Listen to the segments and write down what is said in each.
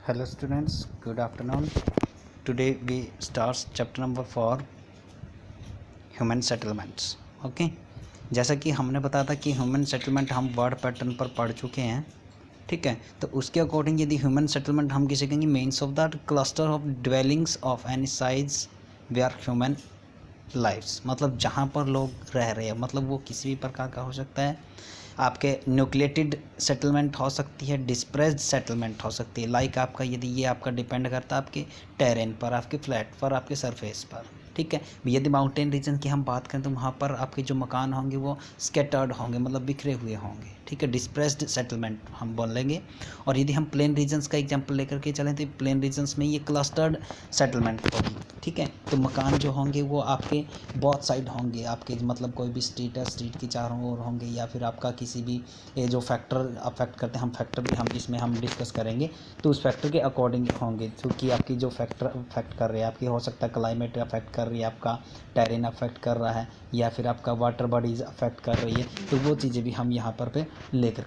Hello students, good afternoon. Today we start chapter number 4 human settlements. Okay, जैसा कि हमने बताया था कि ह्यूमन सेटलमेंट हम वर्ड पैटर्न पर पढ़ चुके हैं. ठीक है, तो उसके अकॉर्डिंग यदि ह्यूमन सेटलमेंट हम किसे कहेंगे, means of the cluster of dwellings of any size we are human lifes. मतलब जहाँ पर लोग रह रहे हैं, मतलब वो किसी भी प्रकार का हो सकता है. आपके न्यूक्लिएटेड सेटलमेंट हो सकती है, डिस्प्रेस्ड सेटलमेंट हो सकती है. लाइक आपका यदि ये आपका डिपेंड करता है आपके टेरेन पर, आपके फ्लैट पर, आपके सरफेस पर. ठीक है, यदि माउंटेन रीजन की हम बात करें तो वहाँ पर आपके जो मकान होंगे वो स्कैटर्ड होंगे, मतलब बिखरे हुए होंगे. ठीक है, डिस्प्रेस्ड सेटलमेंट हम बोलेंगे. और यदि हम प्लेन रीजन्स का एग्जांपल लेकर के चलें तो प्लेन रीजन्स में ये क्लस्टर्ड सेटलमेंट होगी. ठीक है, तो मकान जो होंगे वो आपके बहुत साइड होंगे, आपके मतलब कोई भी स्ट्रीट है, स्ट्रीट की चारों ओर होंगे, या फिर आपका किसी भी ये जो फैक्टर अफेक्ट करते हैं, हम फैक्टर भी हम इसमें हम डिस्कस करेंगे. तो उस फैक्टर के अकॉर्डिंग होंगे, क्योंकि आपकी जो फैक्टर अफेक्ट कर रहे हैं, आपकी हो सकता है क्लाइमेट अफेक्ट कर रही है, आपका टेरेन अफेक्ट कर रहा है, या फिर आपका वाटर बॉडीज़ अफेक्ट कर रही है. तो वो चीज़ें भी हम यहाँ पर पे लेकर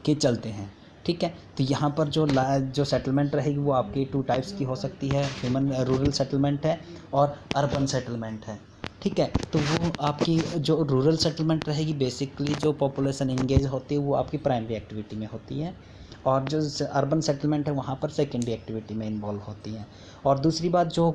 के चलते हैं. ठीक है, तो यहाँ पर जो सेटलमेंट रहेगी वो आपकी 2 टाइप्स की हो सकती है. ह्यूमन रूरल सेटलमेंट है और अर्बन सेटलमेंट है. ठीक है, तो वो आपकी जो रूरल सेटलमेंट रहेगी, बेसिकली जो पॉपुलेशन इंगेज होती है वो आपकी प्राइमरी एक्टिविटी में होती है, और जो अर्बन सेटलमेंट है वहाँ पर सेकेंडरी एक्टिविटी में इन्वॉल्व होती हैं. और दूसरी बात जो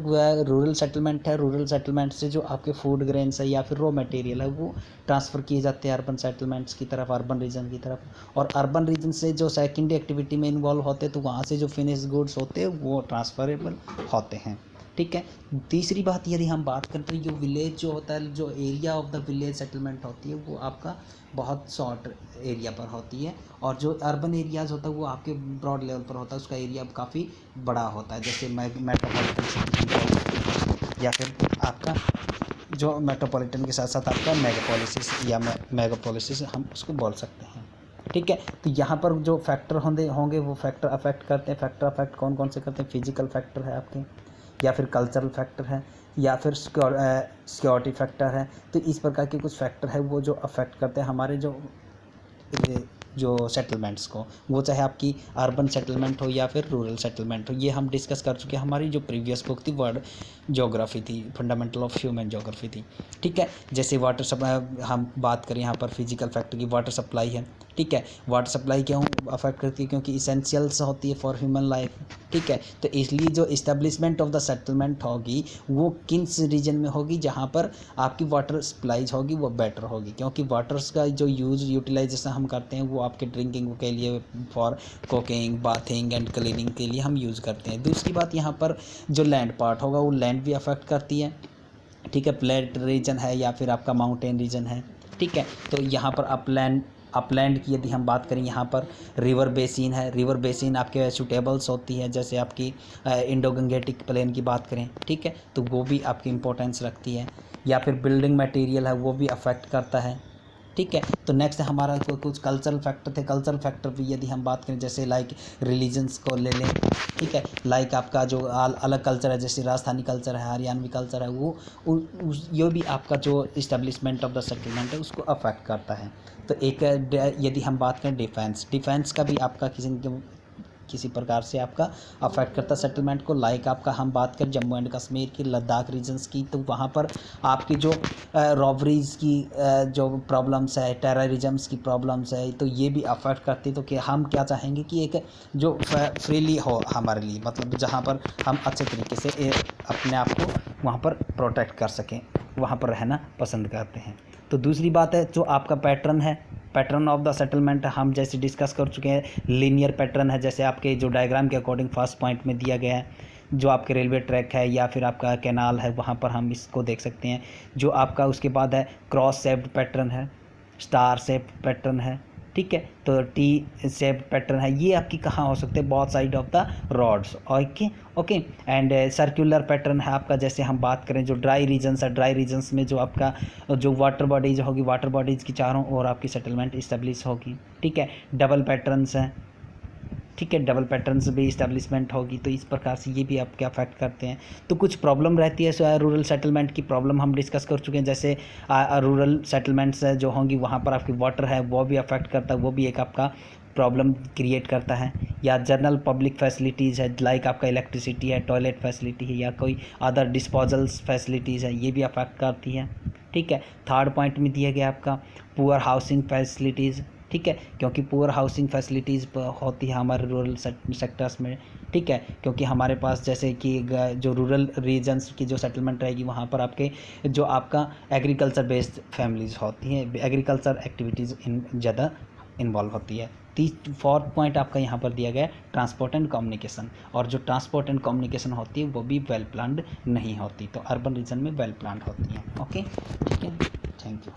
रूरल सेटलमेंट है, रूरल सेटलमेंट से जो आपके फूड ग्रेन्स है या फिर रॉ मटेरियल है वो ट्रांसफ़र किए जाते हैं अर्बन सेटलमेंट्स की तरफ, अर्बन रीजन की तरफ. और अर्बन रीजन से जो सेकेंडरी एक्टिविटी में इन्वॉल्व होते हैं तो वहाँ से जो फिनिश गुड्स होते हैं वो ट्रांसफरेबल होते हैं. ठीक है, तीसरी बात यदि हम बात करें तो जो विलेज जो होता है, जो area of the village settlement होती है वो आपका बहुत शॉर्ट एरिया पर होती है. और जो अर्बन एरियाज़ होता है वो आपके ब्रॉड लेवल पर होता है, उसका एरिया काफ़ी बड़ा होता है. जैसे मेट्रोपॉलिटन सिटी, या फिर आपका जो मेट्रोपॉलिटन के साथ साथ आपका मेगापोलिसिस या मेगापोलिसिस हम उसको बोल सकते हैं. ठीक है, तो यहाँ पर जो फैक्टर होंगे वो फैक्टर अफेक्ट करते हैं. फैक्टर अफेक्ट कौन कौन से करते हैं? फिजिकल फैक्टर है आपके, या फिर कल्चरल फैक्टर है, या फिर सिक्योरिटी फैक्टर है. तो इस प्रकार के कुछ फैक्टर है वो जो अफेक्ट करते हैं हमारे जो सेटलमेंट्स को, वो चाहे आपकी अर्बन सेटलमेंट हो या फिर रूरल सेटलमेंट हो. ये हम डिस्कस कर चुके हैं, हमारी जो प्रीवियस बुक थी वर्ड ज्योग्राफी थी, फंडामेंटल ऑफ ह्यूमन ज्योग्राफी थी. ठीक है, जैसे वाटर सप्लाई हम बात करें यहाँ पर फिजिकल फैक्टर की, वाटर सप्लाई है. ठीक है, वाटर सप्लाई क्यों अफेक्ट करती है? क्योंकि इसेंशियल्स होती है फॉर ह्यूमन लाइफ. ठीक है, तो इसलिए जो इस्टेब्लिशमेंट ऑफ द सेटलमेंट होगी वो किस रीजन में होगी, जहाँ पर आपकी वाटर सप्लाईज होगी वो बेटर होगी. क्योंकि वाटर्स का जो यूटिलाइजेशन हम करते हैं वो आपके ड्रिंकिंग के लिए, for cooking, bathing and cleaning के लिए हम यूज़ करते हैं. दूसरी बात, यहाँ पर जो लैंड पार्ट होगा वो लैंड भी अफेक्ट करती है. ठीक है, प्लेट रीजन है या फिर आपका माउंटेन रीजन है. ठीक है, तो यहाँ पर अपलैंड की यदि हम बात करें, यहाँ पर रिवर बेसिन है. रिवर बेसिन आपके सूटेबल्स होती है, जैसे आपकी इंडो गंगेटिक प्लेन की बात करें. ठीक है, तो वो भी आपकी इंपॉर्टेंस रखती है. या फिर बिल्डिंग मटेरियल है वो भी अफेक्ट करता है. ठीक है, तो नेक्स्ट हमारा कुछ कल्चरल फैक्टर थे. कल्चरल फैक्टर भी यदि हम बात करें, जैसे लाइक रिलीजन्स को ले लें. ठीक है, लाइक आपका जो अलग कल्चर है, जैसे राजस्थानी कल्चर है, हरियाणवी कल्चर है, वो ये भी आपका जो इस्टेब्लिशमेंट ऑफ द सेटलमेंट है उसको अफेक्ट करता है. तो एक यदि हम बात करें डिफेंस का भी आपका किसी प्रकार से आपका अफेक्ट करता है सेटलमेंट को. लाइक आपका हम बात करें जम्मू एंड कश्मीर की, लद्दाख रीजन्स की, तो वहाँ पर आपकी जो रॉबरीज़ की जो प्रॉब्लम्स है, टेररिज्म्स की प्रॉब्लम्स है, तो ये भी अफेक्ट करती है. तो कि हम क्या चाहेंगे कि एक जो फ्रीली हो हमारे लिए, मतलब जहाँ पर हम अच्छे तरीके से अपने आप को वहाँ पर प्रोटेक्ट कर सकें, वहाँ पर रहना पसंद करते हैं. तो दूसरी बात है जो आपका पैटर्न है, पैटर्न ऑफ द सेटलमेंट हम जैसे डिस्कस कर चुके हैं. लीनियर पैटर्न है, जैसे आपके जो डायग्राम के अकॉर्डिंग फर्स्ट पॉइंट में दिया गया है. जो आपके रेलवे ट्रैक है या फिर आपका कैनाल है, वहाँ पर हम इसको देख सकते हैं. जो आपका उसके बाद है क्रॉस शेप्ड पैटर्न है, स्टार शेप पैटर्न है. ठीक है, तो टी शेप पैटर्न है. ये आपकी कहाँ हो सकते हैं? बहुत side of the rods. Okay and circular pattern है आपका. जैसे हम बात करें जो ड्राई रीजन्स है, ड्राई रीजन्स में जो आपका जो वाटर बॉडीज होगी, वाटर बॉडीज़ की चारों ओर आपकी सेटलमेंट इस्टेब्लिश होगी. ठीक है, डबल पैटर्न्स हैं. ठीक है, डबल पैटर्न्स भी इस्टेब्लिशमेंट होगी. तो इस प्रकार से ये भी आपके अफेक्ट करते हैं. तो कुछ प्रॉब्लम रहती है रूरल सेटलमेंट की, प्रॉब्लम हम डिस्कस कर चुके हैं. जैसे रूरल सेटलमेंट्स जो होंगी वहाँ पर आपकी वाटर है वो भी अफेक्ट करता है, वो भी एक आपका प्रॉब्लम क्रिएट करता है, या जनरल पब्लिक फैसिलिटीज़ है लाइक आपका इलेक्ट्रिसिटी है, टॉयलेट फैसिलिटी है, या कोई अदर डिस्पोजल्स फैसिलिटीज़ है, ये भी अफेक्ट करती है। ठीक है, थर्ड पॉइंट में दिया गया आपका पुअर हाउसिंग फैसिलिटीज़। ठीक है, क्योंकि पुअर हाउसिंग फैसिलिटीज़ होती है हमारे रूरल सेक्टर्स में। ठीक है, क्योंकि हमारे पास जैसे कि जो रूरल रीजन्स की जो सेटलमेंट रहेगी वहाँ पर आपके जो आपका एग्रीकल्चर बेस्ड फैमिलीज़ होती हैं, एग्रीकल्चर एक्टिविटीज़ ज़्यादा इन्वॉल्व होती है। फोर्थ पॉइंट आपका यहाँ पर दिया गया है ट्रांसपोर्ट एंड कम्युनिकेशन, और जो ट्रांसपोर्ट एंड कम्युनिकेशन होती है वो भी वेल प्लान्ड नहीं होती, तो अर्बन रीजन में वेल प्लान्ड होती हैं। ओके, ठीक है, थैंक यू।